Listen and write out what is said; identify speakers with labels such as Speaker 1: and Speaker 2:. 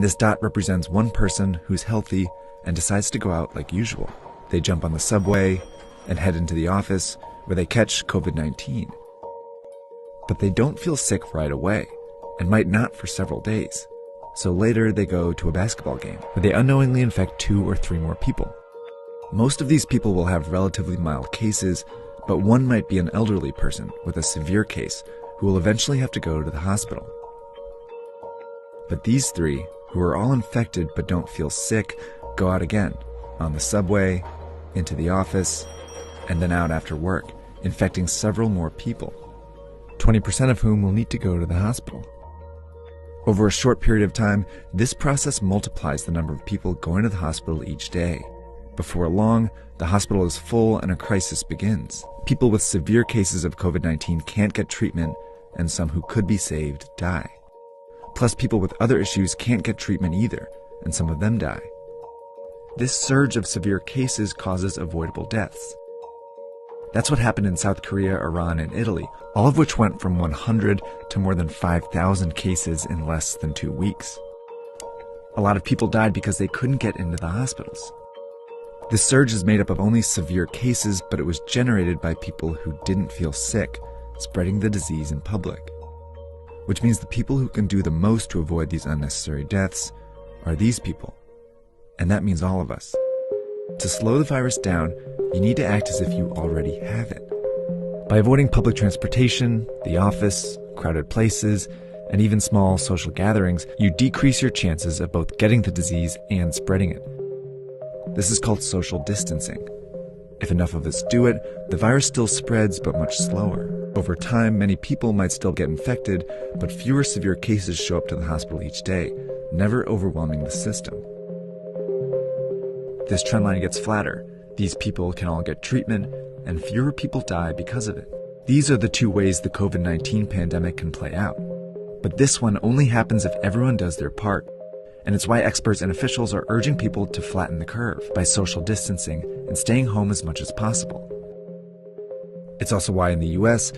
Speaker 1: This dot represents one person who's healthy and decides to go out like usual. They jump on the subway and head into the office where they catch COVID-19. But they don't feel sick right away and might not for several days. So later they go to a basketball game where they unknowingly infect 2 or 3 more people. Most of these people will have relatively mild cases, but one might be an elderly person with a severe case who will eventually have to go to the hospital. But these 3, who are all infected but don't feel sick, go out again, on the subway, into the office, and then out after work, infecting several more people, 20% of whom will need to go to the hospital. Over a short period of time, this process multiplies the number of people going to the hospital each day. Before long, the hospital is full and a crisis begins. People with severe cases of COVID-19 can't get treatment, and some who could be saved die. Plus, people with other issues can't get treatment either, and some of them die. This surge of severe cases causes avoidable deaths. That's what happened in South Korea, Iran, and Italy, all of which went from 100 to more than 5,000 cases in less than 2 weeks. A lot of people died because they couldn't get into the hospitals. This surge is made up of only severe cases, but it was generated by people who didn't feel sick, spreading the disease in public. Which means the people who can do the most to avoid these unnecessary deaths are these people. And that means all of us. To slow the virus down, you need to act as if you already have it. By avoiding public transportation, the office, crowded places, and even small social gatherings, you decrease your chances of both getting the disease and spreading it. This is called social distancing. If enough of us do it, the virus still spreads, but much slower. Over time, many people might still get infected, but fewer severe cases show up to the hospital each day, never overwhelming the system. This trend line gets flatter. These people can all get treatment, and fewer people die because of it. These are the 2 ways the COVID-19 pandemic can play out. But this one only happens if everyone does their part. And it's why experts and officials are urging people to flatten the curve by social distancing and staying home as much as possible. It's also why in the US,